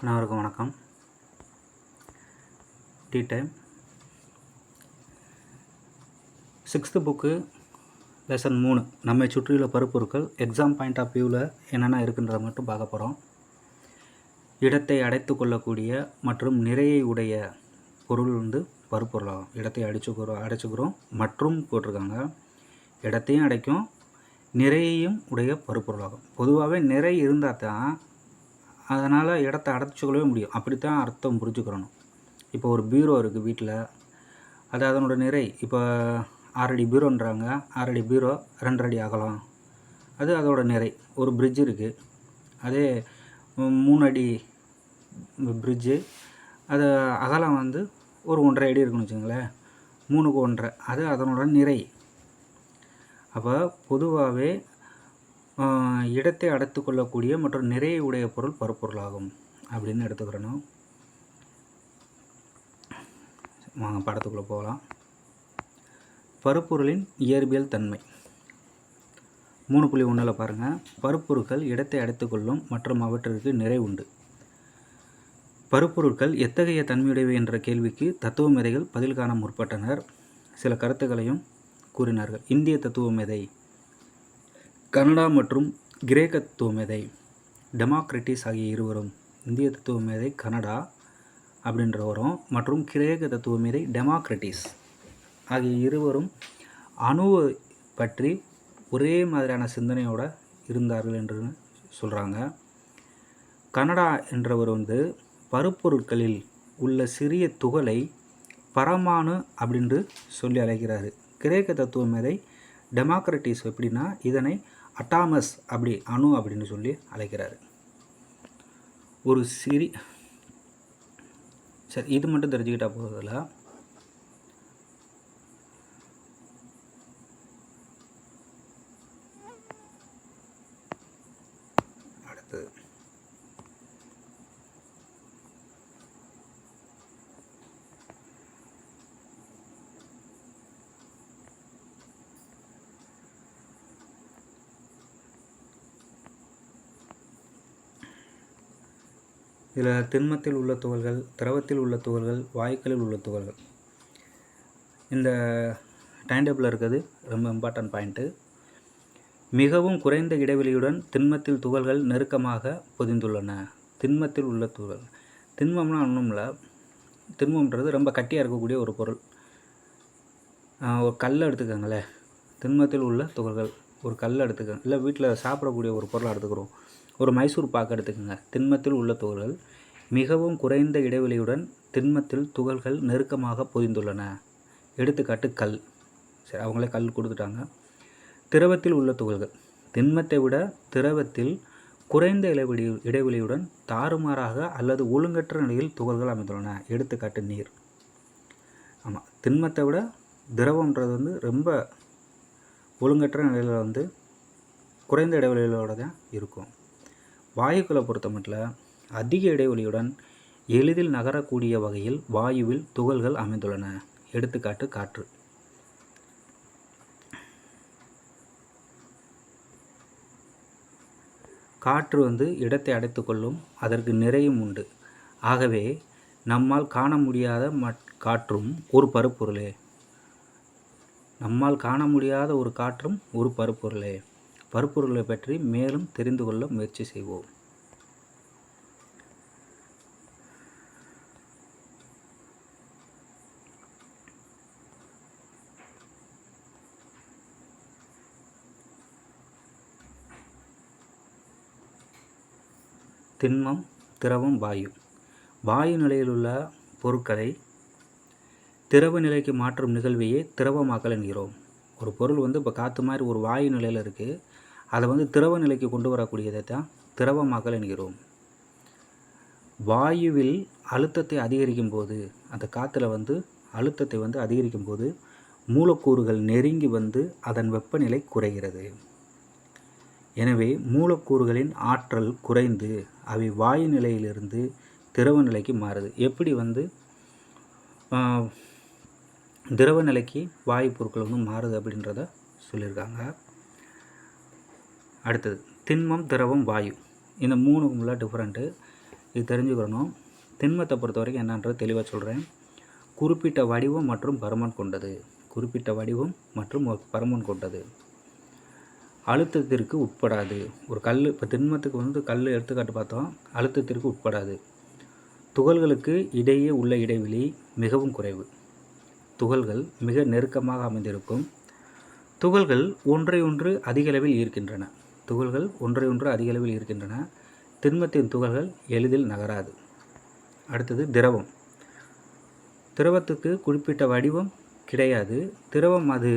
அனைவருக்கும் வணக்கம். Tea time. 6th book lesson 3 நம்மை சுற்றியுள்ள பருப்பொருட்கள். எக்ஸாம் பாயிண்ட் ஆஃப் வியூவில் என்னென்ன இருக்குன்றதை மட்டும் பார்க்க போகிறோம். இடத்தை அடைத்து கொள்ளக்கூடிய மற்றும் நிறையை உடைய பொருள் பருப்பொருளாகும். இடத்தை அடைச்சிக்கிறோம் மற்றும் போட்டிருக்காங்க. இடத்தையும் அடைக்கும், நிறையையும் உடைய பருப்பொருளாகும். பொதுவாகவே நிறை இருந்தால் தான் அதனால் இடத்தை அடைச்சிக்கொள்ளவே முடியும். அப்படித்தான் அர்த்தம் புரிஞ்சுக்கிறணும். இப்போ ஒரு பீரோ இருக்குது வீட்டில், அது அதனோட நிறை. இப்போ 6 அடி பீரோன்றாங்க. 6 அடி பீரோ 2 அடி அகலம், அது அதோட நிறை. ஒரு பிரிட்ஜ் இருக்குது, அதே 3 அடி பிரிட்ஜு, அது அகலம் ஒரு 1.5 அடி இருக்குன்னு வச்சுங்களேன். 3க்கு 1.5, அது அதனோட நிறை. அப்போ பொதுவாகவே இடத்தை அடைத்து கொள்ளக்கூடிய மற்றும் நிறைய உடைய பொருள் பருப்பொருளாகும் அப்படின்னு எடுத்துக்கிறணும். வாங்க படத்துக்குள்ளே போகலாம். பருப்பொருளின் இயற்பியல் தன்மை 3.1 பாருங்கள். பருப்பொருட்கள் இடத்தை அடைத்து கொள்ளும் மற்றும் அவற்றிற்கு நிறை உண்டு. பருப்பொருட்கள் எத்தகைய தன்மையுடையவை என்ற கேள்விக்கு தத்துவ மேதைகள் பதில் காண முற்பட்டனர். சில கருத்துக்களையும் கூறினார்கள். இந்திய தத்துவ மேதை, கனடா மற்றும் கிரேக்க தத்துவ மேதை டெமோக்ரிட்டிஸ் ஆகிய இருவரும், இந்திய தத்துவ மேதை கனடா அப்படின்றவரும் மற்றும் கிரேக்க தத்துவ மேதை டெமோக்ரிட்டிஸ் ஆகிய இருவரும் அணுவை பற்றி ஒரே மாதிரியான சிந்தனையோடு இருந்தார்கள் என்று சொல்கிறாங்க. கனடா என்றவர் பருப்பொருட்களில் உள்ள சிறிய துகளை பரமாணு அப்படின்று சொல்லி அழைக்கிறாரு. கிரேக்க தத்துவ மேதை டெமோக்ரிட்டிஸ் எப்படின்னா இதனை அட்டாமஸ் அணு அப்படின்னு சொல்லி அழைக்கிறாரு. ஒரு சரி, இது மட்டும் தெரிஞ்சுக்கிட்டா போகிறதில்ல. அடுத்தது இதில் திண்மத்தில் உள்ள துகள்கள், திரவத்தில் உள்ள துகள்கள், வாயுக்களில் உள்ள துகள்கள். இந்த டைம் டேபிளில் இருக்கிறது ரொம்ப இம்பார்ட்டன்ட் பாயிண்ட்டு. மிகவும் குறைந்த இடைவெளியுடன் திண்மத்தில் துகள்கள் நெருக்கமாக பொதிந்துள்ளன. திண்மத்தில் உள்ள துகள், திண்மம்னா ஒன்றும் இல்லை. திண்மம்ன்றது ரொம்ப கட்டியாக இருக்கக்கூடிய ஒரு பொருள். ஒரு கல்லை எடுத்துக்கோங்களேன். திண்மத்தில் உள்ள துகள்கள், ஒரு கல்லை எடுத்துக்கோங்க. இல்லை வீட்டில் சாப்பிடக்கூடிய ஒரு பொருளை எடுத்துக்கிறோம். ஒரு மைசூர் பாக்கு எடுத்துக்கோங்க. திண்மத்தில் உள்ள துகள்கள் மிகவும் குறைந்த இடைவெளியுடன் திண்மத்தில் துகள்கள் நெருக்கமாக பொதிந்துள்ளன. எடுத்துக்காட்டு கல். சரி, அவங்களே கல் கொடுத்துட்டாங்க. திரவத்தில் உள்ள துகள்கள் திண்மத்தை விட திரவத்தில் குறைந்த இடைவெளியுடன் தாறுமாறாக அல்லது ஒழுங்கற்ற நிலையில் துகள்கள் அமைந்துள்ளன. எடுத்துக்காட்டு நீர். ஆமாம், திண்மத்தை விட திரவம்ன்றது ரொம்ப ஒழுங்கற்ற நிலையில் குறைந்த இடைவெளியோடு தான் இருக்கும். வாயுக்களை பொறுத்த மட்டும் அதிக இடைவெளியுடன் எளிதில் நகரக்கூடிய வகையில் வாயுவில் துகள்கள் அமைந்துள்ளன. எடுத்துக்காட்டு காற்று. காற்று இடத்தை அடைத்து கொள்ளும், அதற்கு நிறையும் உண்டு. ஆகவே நம்மால் காண முடியாத காற்றும் ஒரு பருப்பொருளே. நம்மால் காண முடியாத ஒரு காற்றும் ஒரு பருப்பொருளே. பருப்பொருளை பற்றி மேலும் தெரிந்து கொள்ள முயற்சி செய்வோம். திண்மம், திரவம், வாயு. வாயு நிலையில் உள்ள பொருட்களை திரவ நிலைக்கு மாற்றும் நிகழ்வையே திரவமாக்கல் என்கிறோம். ஒரு பொருள் இப்போ காற்று மாதிரி ஒரு வாயு நிலையில் இருக்குது. அதை திரவ நிலைக்கு கொண்டு வரக்கூடியதை தான் திரவமாக்கல் என்கிறோம். வாயுவில் அழுத்தத்தை அதிகரிக்கும் போது, அந்த காற்றுல அழுத்தத்தை அதிகரிக்கும் போது மூலக்கூறுகள் நெருங்கி அதன் வெப்பநிலை குறைகிறது. எனவே மூலக்கூறுகளின் ஆற்றல் குறைந்து அவை வாயு நிலையிலிருந்து திரவ நிலைக்கு மாறுது. எப்படி திரவ நிலைக்கு வாயு பொருட்கள் மாறுது அப்படின்றத சொல்லியிருக்காங்க. அடுத்தது திண்மம், திரவம், வாயு. இந்த மூணுக்குள்ள டிஃப்ரெண்ட்டு. இது தெரிஞ்சுக்கிறணும். திண்மத்தை பொறுத்த வரைக்கும் என்னன்றது தெளிவாக சொல்கிறேன். குறிப்பிட்ட வடிவம் மற்றும் பருமன் கொண்டது. குறிப்பிட்ட வடிவம் மற்றும் பருமன் கொண்டது. அழுத்தத்திற்கு உட்படாது. ஒரு கல், இப்போ திண்மத்துக்கு வந்து கல் எடுத்துக்காட்டு பார்த்தோம். அழுத்தத்திற்கு உட்படாது. துகள்களுக்கு இடையே உள்ள இடைவெளி மிகவும் குறைவு. துகள்கள் மிக நெருக்கமாக அமைந்திருக்கும். துகள்கள் ஒன்றையொன்று அதிகளவில் ஈர்க்கின்றன. துகள்கள் ஒன்றையொன்று அதிகளவில் ஈர்க்கின்றன. திண்மத்தின் துகள்கள் எளிதில் நகராது. அடுத்தது திரவம். திரவத்துக்கு குறிப்பிட்ட வடிவம் கிடையாது. திரவம் அது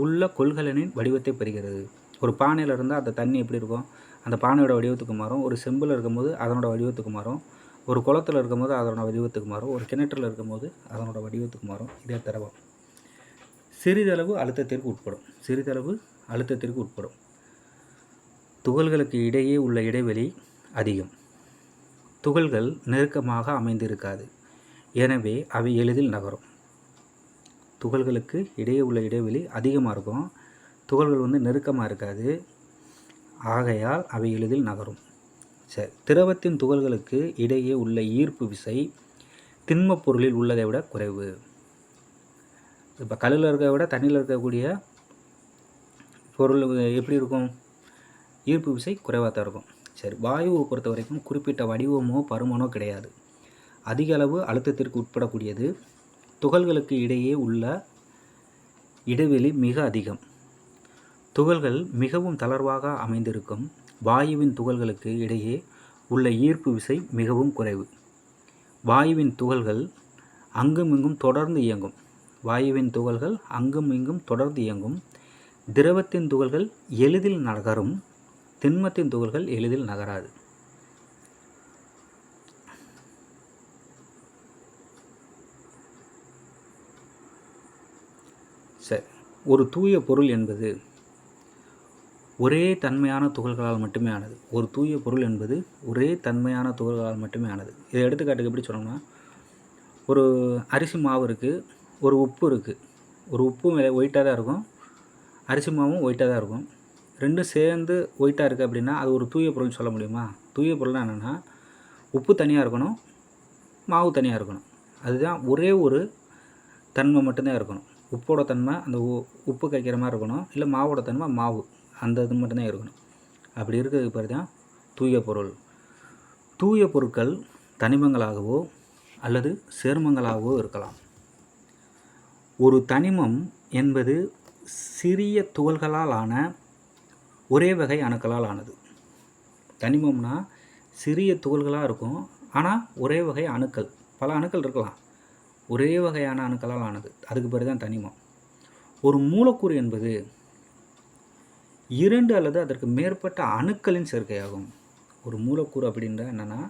உள்ள கொள்கலனின் வடிவத்தை பெறுகிறது. ஒரு பானையில் இருந்தால் அந்த தண்ணி எப்படி இருக்கும், அந்த பானையோட வடிவத்துக்கு மாறும். ஒரு செம்பில் இருக்கும்போது அதனோட வடிவத்துக்கு மாறும். ஒரு குளத்தில் இருக்கும்போது அதனோட வடிவத்துக்கு மாறும். ஒரு கிணற்றில் இருக்கும்போது அதனோட வடிவத்துக்கு மாறும். இதே திரவம். சிறிதளவு அழுத்தத்திற்கு உட்படும். சிறிதளவு அழுத்தத்திற்கு உட்படும். துகள்களுக்கு இடையே உள்ள இடைவெளி அதிகம். துகள்கள் நெருக்கமாக அமைந்திருக்காது. எனவே அவை எளிதில் நகரும். துகள்களுக்கு இடையே உள்ள இடைவெளி அதிகமாக இருக்கும். துகள்கள் வந்து நெருக்கமாக இருக்காது. ஆகையால் அவை எளிதில் நகரும். சரி, திரவத்தின் துகள்களுக்கு இடையே உள்ள ஈர்ப்பு விசை திண்மப் பொருளில் உள்ளதை விட குறைவு. இப்போ கல்லில் இருக்கிறத விட தண்ணியில் இருக்கக்கூடிய பொருள் எப்படி இருக்கும்? ஈர்ப்பு விசை குறைவாக தான் இருக்கும். சரி, வாயுவை பொறுத்த வரைக்கும் குறிப்பிட்ட வடிவமோ பருமனோ கிடையாது. அதிக அளவு அழுத்தத்திற்கு உட்படக்கூடியது. துகள்களுக்கு இடையே உள்ள இடைவெளி மிக அதிகம். துகள்கள் மிகவும் தளர்வாக அமைந்திருக்கும். வாயுவின் துகள்களுக்கு இடையே உள்ள ஈர்ப்பு விசை மிகவும் குறைவு. வாயுவின் துகள்கள் அங்குமிங்கும் தொடர்ந்து இயங்கும். வாயுவின் துகள்கள் அங்குமிங்கும் தொடர்ந்து இயங்கும். திரவத்தின் துகள்கள் எளிதில் நகரும். திண்மத்தின் துகள்கள் எளிதில் நகராது. சரி, ஒரு தூய பொருள் என்பது ஒரே தன்மையான துகள்களால் மட்டுமே ஆனது. ஒரு தூய பொருள் என்பது ஒரே தன்மையான துகள்களால் மட்டுமே ஆனது. இதை எடுத்துக்காட்டுக்கு எப்படி சொன்னோம்னா, ஒரு அரிசி மாவு இருக்குது, ஒரு உப்பு இருக்குது. ஒரு உப்பும் ஒயிட்டாக தான் இருக்கும், அரிசி மாவும் ஒயிட்டாக தான் இருக்கும். ரெண்டும் சேர்ந்து ஒயிட்டாக இருக்குது அப்படின்னா அது ஒரு தூய பொருள்னு சொல்ல முடியுமா? தூய பொருள்னால் என்னென்னா, உப்பு தனியாக இருக்கணும், மாவு தனியாக இருக்கணும். அதுதான் ஒரே ஒரு தன்மை மட்டும்தான் இருக்கணும். உப்போட தன்மை அந்த உப்பு கரைக்கிற மாதிரி இருக்கணும், இல்லை மாவோட தன்மை மாவு அந்த இது மட்டும்தான் இருக்கணும். அப்படி இருக்கிறதுக்கு பேர் தான் தூய பொருள். தூய பொருட்கள் தனிமங்களாகவோ அல்லது சேர்மங்களாகவோ இருக்கலாம். ஒரு தனிமம் என்பது சிறிய துகள்களால் ஆன ஒரே வகை அணுக்களால் ஆனது. தனிமம்னா சிறிய துகள்களாக இருக்கும், ஆனால் ஒரே வகை அணுக்கள், பல அணுக்கள் இருக்கலாம், ஒரே வகையான அணுக்களால் ஆனது. அதுக்கு பேர் தான் தனிமம். ஒரு மூலக்கூறு என்பது 2 அல்லது அதற்கு மேற்பட்ட அணுக்களின் சேர்க்கையாகும். ஒரு மூலக்கூறு அப்படின்ற என்னென்னா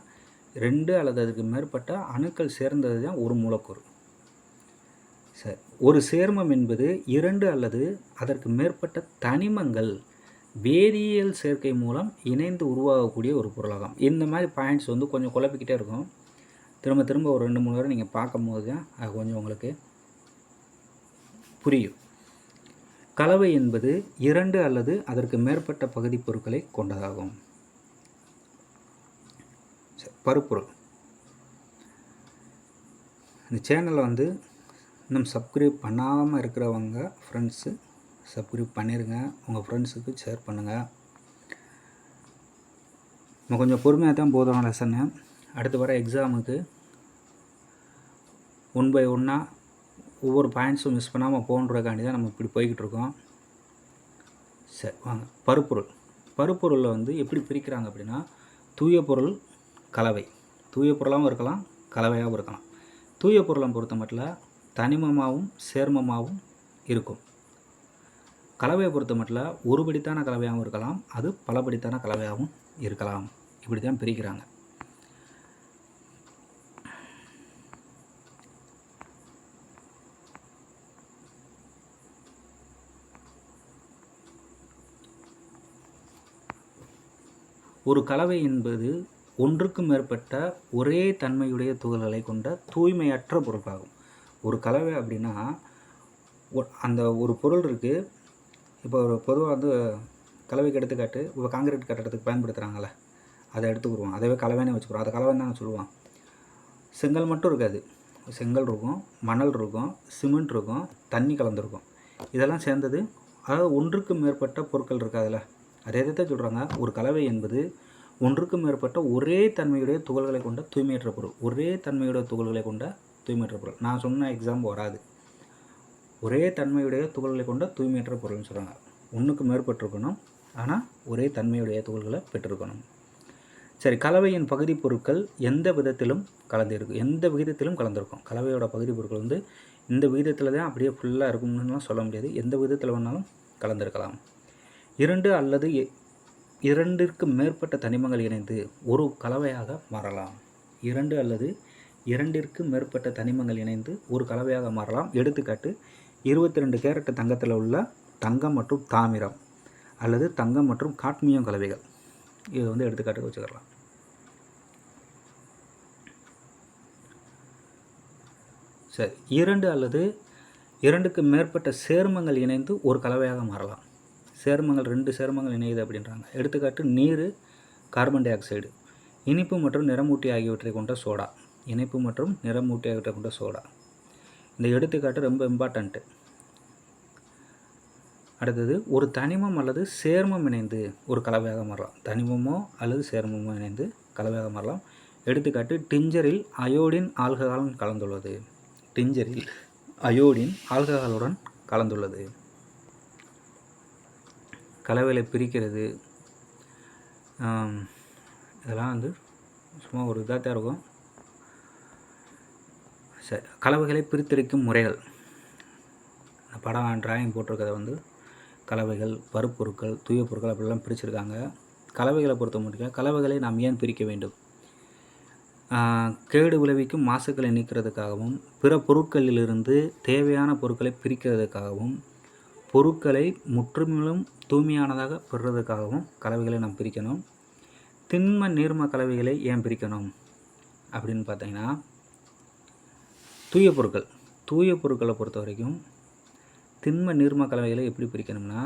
2 அல்லது அதுக்கு மேற்பட்ட அணுக்கள் சேர்ந்தது தான் ஒரு மூலக்கூறு. சரி, ஒரு சேர்மம் என்பது 2 அல்லது அதற்கு மேற்பட்ட தனிமங்கள் வேதியியல் சேர்க்கை மூலம் இணைந்து உருவாகக்கூடிய ஒரு பொருளாகும். இந்த மாதிரி பாயிண்ட்ஸ் வந்து கொஞ்சம் குழப்பிக்கிட்டே இருக்கும். திரும்ப திரும்ப ஒரு 2-3 முறை நீங்கள் பார்க்கும்போது தான் அது கொஞ்சம் உங்களுக்கு புரியும். கலவை என்பது 2 அல்லது அதற்கு மேற்பட்ட பகுதி பொருட்களை கொண்டதாகும். பருப்பொருள். இந்த சேனலை வந்து இன்னும் சப்ஸ்கிரைப் பண்ணாமல் இருக்கிறவங்க ஃப்ரெண்ட்ஸு சப்ஸ்கிரைப் பண்ணிடுங்க. உங்கள் ஃப்ரெண்ட்ஸுக்கு ஷேர் பண்ணுங்கள். நம்ம கொஞ்சம் பொறுமையாக தான் போதும் லெசன்னு. அடுத்து வர எக்ஸாமுக்கு 1 by 1 ஒவ்வொரு பாயிண்ட்ஸும் மிஸ் பண்ணாமல் போன்றதுக்காண்டி தான் நம்ம இப்படி போய்கிட்டு இருக்கோம். சரி வாங்க. பருப்பொருள். பருப்பொருளில் வந்து எப்படி பிரிக்கிறாங்க அப்படின்னா, தூய பொருள், கலவை. தூய பொருளாகவும் இருக்கலாம், கலவையாகவும் இருக்கலாம். தூய பொருளை பொறுத்த மட்டும் தனிமமாகவும் சேர்மமாகவும் இருக்கும். கலவையை பொறுத்த மட்டும் ஒருபடித்தான கலவையாகவும் இருக்கலாம், அது பலபடித்தான கலவையாகவும் இருக்கலாம். இப்படி தான் பிரிக்கிறாங்க. ஒரு கலவை என்பது ஒன்றுக்கு மேற்பட்ட ஒரே தன்மையுடைய துகள்களை கொண்ட தூய்மையற்ற பொருட்களாகும். ஒரு கலவை அப்படின்னா அந்த ஒரு பொருள் இருக்குது. இப்போ ஒரு பொதுவாக வந்து கலவைக்கு எடுத்துக்காட்டு இப்போ காங்கிரீட் கட்டடத்துக்கு பயன்படுத்துகிறாங்களே, அதை எடுத்துக்கிடுவோம், அதவே கலவைன்னு வச்சுக்கிறோம். அதை கலவைன்னு தான் சொல்லுவான். செங்கல் மட்டும் இருக்காது, செங்கல் இருக்கும், மணல் இருக்கும், சிமெண்ட் இருக்கும், தண்ணி கலந்துருக்கும். இதெல்லாம் சேர்ந்தது, அதாவது ஒன்றுக்கு மேற்பட்ட பொருட்கள் இருக்குது அதில். அதே தான் சொல்கிறாங்க, ஒரு கலவை என்பது ஒன்றுக்கு மேற்பட்ட ஒரே தன்மையுடைய துகள்களை கொண்ட தூய்மையற்ற பொருள். ஒரே தன்மையுடைய துகள்களை கொண்ட தூய்மையற்ற பொருள். நான் சொன்ன எக்ஸாம் வராது. ஒரே தன்மையுடைய துகள்களை கொண்ட தூய்மையற்ற பொருள்னு சொல்கிறாங்க. ஒன்றுக்கு மேற்பட்டிருக்கணும், ஆனால் ஒரே தன்மையுடைய துகள்களை பெற்றிருக்கணும். சரி, கலவையின் பகுதி பொருட்கள் எந்த விதத்திலும் கலந்துருக்கும், எந்த விகிதத்திலும் கலந்துருக்கும். கலவையோட பகுதி பொருட்கள் வந்து இந்த விகிதத்தில் தான் அப்படியே ஃபுல்லாக இருக்கும்னுலாம் சொல்ல முடியாது. எந்த விதத்தில் வேணாலும் கலந்துருக்கலாம். 2 அல்லது 2ற்கு மேற்பட்ட தனிமங்கள் இணைந்து ஒரு கலவையாக மாறலாம். 2 அல்லது 2ற்கு மேற்பட்ட தனிமங்கள் இணைந்து ஒரு கலவையாக மாறலாம். எடுத்துக்காட்டு 22 கேரட் தங்கத்தில் உள்ள தங்கம் மற்றும் தாமிரம் அல்லது தங்கம் மற்றும் காட்மியம் கலவைகள். இது வந்து எடுத்துக்காட்டுக்கு வச்சுக்கலாம். சரி, 2 அல்லது 2க்கு மேற்பட்ட சேர்மங்கள் இணைந்து ஒரு கலவையாக மாறலாம். சேர்மங்கள் 2 சேர்மங்கள் இணையுது அப்படின்றாங்க. எடுத்துக்காட்டு நீர், கார்பன் டை ஆக்சைடு, இனிப்பு மற்றும் நிறமூட்டி ஆகியவற்றை கொண்ட சோடா. இனிப்பு மற்றும் நிறமூட்டி ஆகியவற்றை கொண்ட சோடா. இந்த எடுத்துக்காட்டு ரொம்ப இம்பார்ட்டண்ட்டு. அடுத்தது, ஒரு தனிமம் அல்லது சேர்மம் இணைந்து ஒரு கலவையாக மாறலாம். தனிமமோ அல்லது சேர்மமோ இணைந்து கலவையாக மாறலாம். எடுத்துக்காட்டு டிஞ்சரில் அயோடின் ஆல்கஹால் கலந்துள்ளது. டிஞ்சரில் அயோடின் ஆல்கஹாலுடன் கலந்துள்ளது. கலவைகளை பிரிக்கிறது இதெல்லாம் வந்து சும்மா ஒரு இதாக தான் இருக்கும். சரி, கலவைகளை பிரித்தெடுக்கும் முறைகள். படம் டிராயிங் போட்டிருக்கிறத வந்து கலவைகள், பருப்பொருட்கள், தூய பொருட்கள் அப்படிலாம் பிரிச்சிருக்காங்க. கலவைகளை பொறுத்த மட்டும் கலவைகளை நாம் ஏன் பிரிக்க வேண்டும்? கேடு விளைவிக்கும் மாசுக்களை நீக்கிறதுக்காகவும், பிற பொருட்களிலிருந்து தேவையான பொருட்களை பிரிக்கிறதுக்காகவும், பொருட்களை முற்றிலும் தூய்மையானதாக பெறுறதுக்காகவும் கலவைகளை நாம் பிரிக்கணும். திண்ம நீர்ம கலவைகளை ஏன் பிரிக்கணும் அப்படின்னு பார்த்தீங்கன்னா, தூய பொருட்களை பொறுத்த வரைக்கும் திண்ம நீர்ம கலவைகளை எப்படி பிரிக்கணும்னா,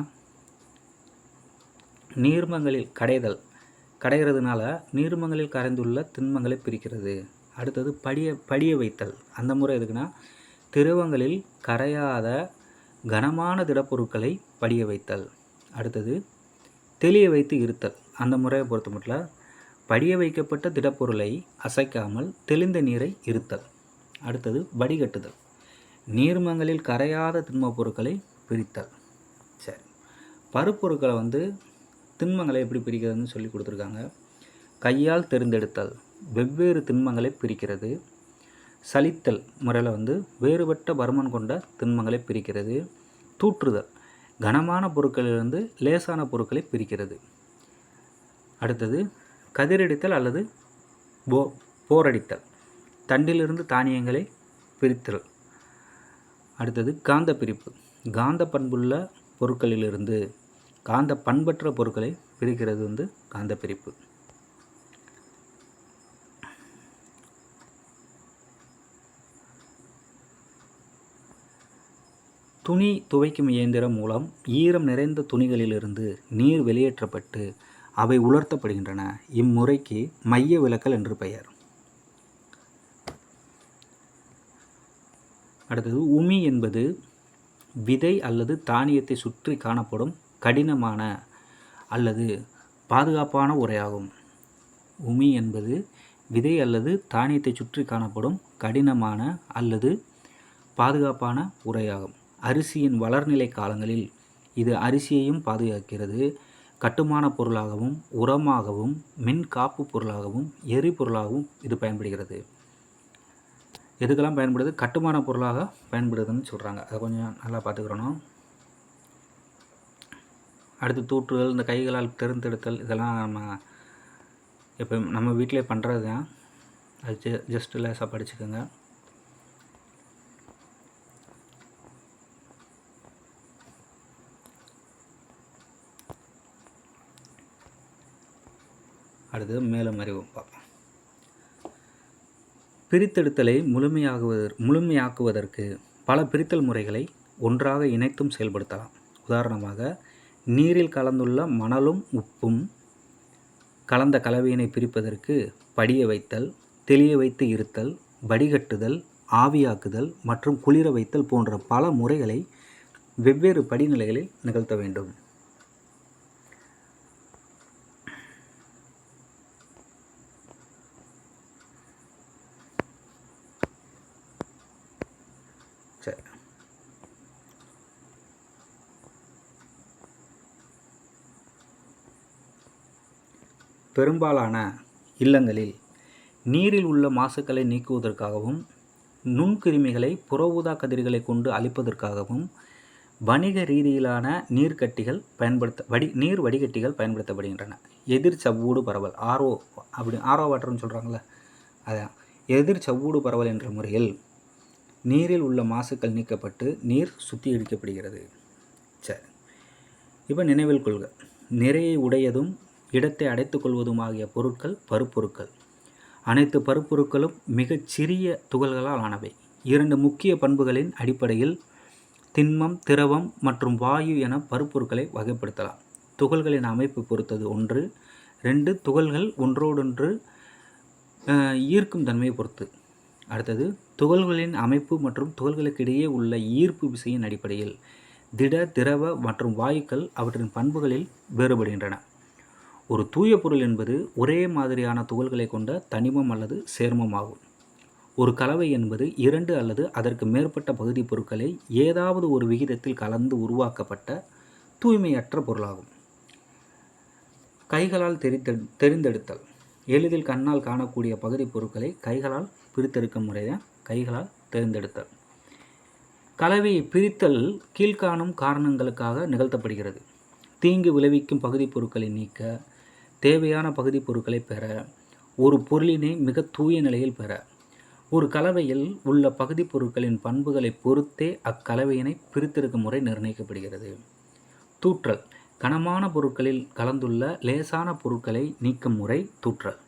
நீர்மங்களில் கடைகிறதுனால நீர்மங்களில் கரைந்துள்ள திண்மங்களை பிரிக்கிறது. அடுத்தது படிய வைத்தல். அந்த முறை எதுக்குன்னா, திரவங்களில் கரையாத கனமான திடப்பொருட்களை படிய வைத்தல். அடுத்தது தெளிய வைத்து இருத்தல். அந்த முறையை பொறுத்த மட்டும் படிய வைக்கப்பட்ட திடப்பொருளை அசைக்காமல் தெளிந்த நீரை இருத்தல். அடுத்தது வடிகட்டுதல். நீர்மங்களில் கரையாத திண்ம பொருட்களை பிரித்தல். சரி, பருப்பொருட்களை வந்து திண்மங்களை எப்படி பிரிக்கிறதுன்னு சொல்லி கொடுத்துருக்காங்க. கையால் தெரிந்தெடுத்தல் வெவ்வேறு திண்மங்களை பிரிக்கிறது. சலித்தல் முறையில் வந்து வேறுபட்ட பருமன் கொண்ட திண்மங்களை பிரிக்கிறது. தூற்றுதல் கனமான பொருட்களிலிருந்து லேசான பொருட்களை பிரிக்கிறது. அடுத்தது கதிரடித்தல் அல்லது போரடித்தல் தண்டிலிருந்து தானியங்களை பிரித்தல். அடுத்தது காந்த பிரிப்பு. காந்த பண்புள்ள பொருட்களிலிருந்து காந்த பண்பற்ற பொருட்களை பிரிக்கிறது வந்து காந்த பிரிப்பு. துணி துவைக்கும் இயந்திரம் மூலம் ஈரம் நிறைந்த துணிகளிலிருந்து நீர் வெளியேற்றப்பட்டு அவை உலர்த்தப்படுகின்றன. இம்முறைக்கு மைய விலக்கல் என்று பெயர். அடுத்தது உமி என்பது விதை அல்லது தானியத்தை சுற்றி காணப்படும் கடினமான அல்லது பாதுகாப்பான உரையாகும். உமி என்பது விதை அல்லது தானியத்தை சுற்றி காணப்படும் கடினமான அல்லது பாதுகாப்பான உரையாகும். அரிசியின் வளர்நிலை காலங்களில் இது அரிசியையும் பாதுகாக்கிறது. கட்டுமான பொருளாகவும், உரமாகவும், மின் காப்பு பொருளாகவும், எரிபொருளாகவும் இது பயன்படுகிறது. எதுக்கெல்லாம் பயன்படுது? கட்டுமான பொருளாக பயன்படுதுன்னு சொல்கிறாங்க. அதை கொஞ்சம் நல்லா பார்த்துக்கிறணும். அடுத்து தூற்றுதல், இந்த கைகளால் தெரிந்தெடுத்தல், இதெல்லாம் இப்போ நம்ம வீட்டிலே பண்ணுறது தான். அது ஜஸ்ட் லேசாக படிச்சுக்கோங்க. அடுத்து மேலும் அறிவும் பார்ப்போம். பிரித்தெடுத்தலை முழுமையாக்குவதற்கு பல பிரித்தல் முறைகளை ஒன்றாக இணைத்தும் செயல்படுத்தலாம். உதாரணமாக, நீரில் கலந்துள்ள மணலும் உப்பும் கலந்த கலவையினை பிரிப்பதற்கு படிய வைத்தல், தெளிய வைத்து இருத்தல், வடிகட்டுதல், ஆவியாக்குதல் மற்றும் குளிர வைத்தல் போன்ற பல முறைகளை வெவ்வேறு படிநிலைகளில் நிகழ்த்த வேண்டும். சரி, பெரும்பாலான இல்லங்களில் நீரில் உள்ள மாசுக்களை நீக்குவதற்காகவும் நுண்கிருமிகளை புற ஊதா கதிர்களை கொண்டு அழிப்பதற்காகவும் வணிக ரீதியிலான நீர்க்கட்டிகள் நீர் வடிகட்டிகள் பயன்படுத்தப்படுகின்றன. எதிர் சவ்வூடு பரவல் ஆரோ வாட்டர்னு சொல்கிறாங்களே, அதான் எதிர் சவ்வூடு பரவல் என்ற முறையில் நீரில் உள்ள மாசுக்கள் நீக்கப்பட்டு நீர் சுத்திகரிக்கப்படுகிறது. சரி, இப்போ நினைவில் கொள்க, நிறையை உடையதும் இடத்தை அடைத்து கொள்வதும் ஆகிய பொருட்கள் பருப்பொருட்கள். அனைத்து பருப்பொருட்களும் மிகச் சிறிய துகள்களால் ஆனவை. 2 முக்கிய பண்புகளின் அடிப்படையில் திண்மம், திரவம் மற்றும் வாயு என பருப்பொருட்களை வகைப்படுத்தலாம். துகள்களின் அமைப்பு பொறுத்தது 1. 2 துகள்கள் ஒன்றோடொன்று ஈர்க்கும் தன்மையை பொறுத்து. அடுத்தது, துகள்களின் அமைப்பு மற்றும் துகள்களுக்கிடையே உள்ள ஈர்ப்பு விசையின் அடிப்படையில் திட, திரவ மற்றும் வாயுக்கள் அவற்றின் பண்புகளில் வேறுபடுகின்றன. ஒரு தூய பொருள் என்பது ஒரே மாதிரியான துகள்களை கொண்ட தனிமம் அல்லது சேர்மம் ஆகும். ஒரு கலவை என்பது 2 அல்லது அதற்கு மேற்பட்ட பகுதி பொருட்களை ஏதாவது ஒரு விகிதத்தில் கலந்து உருவாக்கப்பட்ட தூய்மையற்ற பொருளாகும். கைகளால் தெரிந்தெடுத்தல். எளிதில் கண்ணால் காணக்கூடிய பகுதி பொருட்களை கைகளால் பிரித்தெடுக்கும் முறையை கைகளால் தேர்ந்தெடுத்தல். கலவையை பிரித்தல் கீழ்காணும் காரணங்களுக்காக நிகழ்த்தப்படுகிறது. தீங்கு விளைவிக்கும் பகுதி பொருட்களை நீக்க, தேவையான பகுதி பொருட்களை பெற, ஒரு பொருளினை மிக தூய நிலையில் பெற. ஒரு கலவையில் உள்ள பகுதி பொருட்களின் பண்புகளை பொறுத்தே அக்கலவையினை பிரித்தெடுக்கும் முறை நிர்ணயிக்கப்படுகிறது. தூற்றல். கனமான பொருட்களில் கலந்துள்ள லேசான பொருட்களை நீக்கும் முறை தூற்றல்.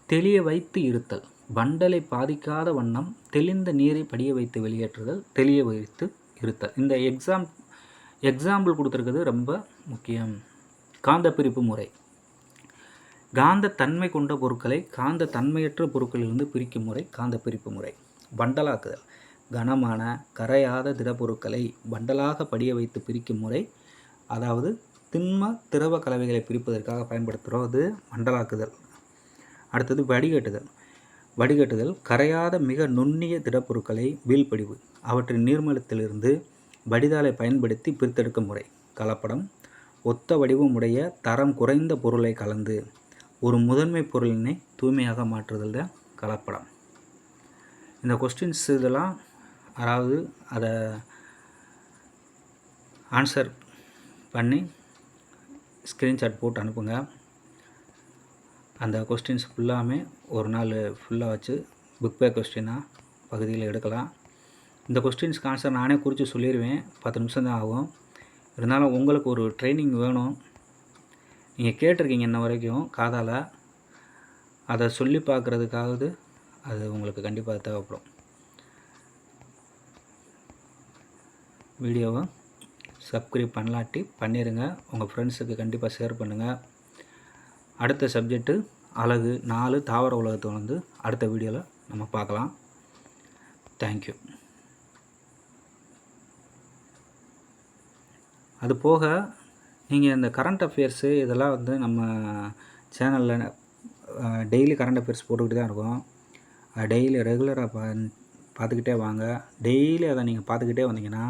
தெளிய வைத்து இருத்தல். வண்டலை பாதிக்காத வண்ணம் தெளிந்த நீரை படிய வைத்து வெளியேற்றுதல், தெளிய வைத்து இருத்தல். இந்த எக்ஸாம்பிள் கொடுத்துருக்கிறது ரொம்ப முக்கியம். காந்த பிரிப்பு முறை. காந்த தன்மை கொண்ட பொருட்களை காந்த தன்மையற்ற பொருட்களிலிருந்து பிரிக்கும் முறை காந்த பிரிப்பு முறை. வண்டலாக்குதல். கனமான கரையாத திடப்பொருட்களை வண்டலாக படிய வைத்து பிரிக்கும் முறை, அதாவது திண்ம திரவ கலவைகளை பிரிப்பதற்காக பயன்படுத்துகிறது வண்டலாக்குதல். அடுத்தது வடிகட்டுதல். வடிகட்டுதல் கரையாத மிக நுண்ணிய திடப்பொருட்களை வீழ்படிவு அவற்றின் நீர்மலத்திலிருந்து வடிதாலை பயன்படுத்தி பிரித்தெடுக்கும் முறை. கலப்படம். ஒத்த வடிவம் உடைய தரம் குறைந்த பொருளை கலந்து ஒரு முதன்மை பொருளினை தூய்மையாக மாற்றுதல் தான் கலப்படம். இந்த கொஸ்டின்ஸ் இதெல்லாம், அதாவது அதை ஆன்சர் பண்ணி ஸ்க்ரீன்ஷாட் போட்டு அனுப்புங்க. அந்த கொஸ்டின்ஸ் ஃபுல்லாமே ஒரு நாள் ஃபுல்லாக வச்சு புக் பேக் கொஸ்டினாக பகுதியில் எடுக்கலாம். இந்த கொஸ்டின்ஸ்க்கு ஆன்சர் நானே குறித்து சொல்லிடுவேன், 10 நிமிஷம் தான் ஆகும். இருந்தாலும் உங்களுக்கு ஒரு ட்ரைனிங் வேணும். நீங்கள் கேட்டிருக்கீங்க இன்ன வரைக்கும் காதால், அதை சொல்லி பார்க்குறதுக்காவது அது உங்களுக்கு கண்டிப்பாக தேவைப்படும். வீடியோவை சப்ஸ்கிரைப் பண்ணலாட்டி பண்ணிடுங்க. உங்கள் ஃப்ரெண்ட்ஸுக்கு கண்டிப்பாக ஷேர் பண்ணுங்கள். அடுத்த சப்ஜெக்ட்டு அலகு 4 தாவர உலகத்தை அடுத்த வீடியோவில் நம்ம பார்க்கலாம். தேங்க்யூ. அது போக நீங்கள் இந்த கரண்ட் அஃபேர்ஸு இதெல்லாம் நம்ம சேனலில் டெய்லி கரண்ட் அஃபேர்ஸ் போட்டுக்கிட்டு தான் இருக்கோம். டெய்லி ரெகுலராக பார்த்துக்கிட்டே வாங்க. டெய்லி அதை நீங்கள் பார்த்துக்கிட்டே வந்தீங்கன்னா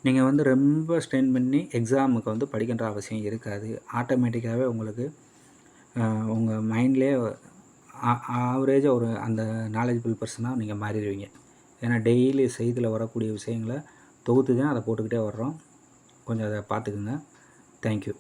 நீங்கள் ரொம்ப ஸ்ட்ரெயின் பண்ணி எக்ஸாமுக்கு படிக்கின்ற அவசியம் இருக்காது. ஆட்டோமேட்டிக்காகவே உங்களுக்கு உங்கள் மைண்ட்லேயே ஆவரேஜாக ஒரு அந்த நாலேஜபிள் பர்சனாக நீங்கள் மாறிடுவீங்க. ஏன்னா டெய்லி செய்தியில் வரக்கூடிய விஷயங்களை தொகுத்து தான் அதை போட்டுக்கிட்டே வர்றோம். கொஞ்சம் அதை பார்த்துக்குங்க. தேங்க்யூ.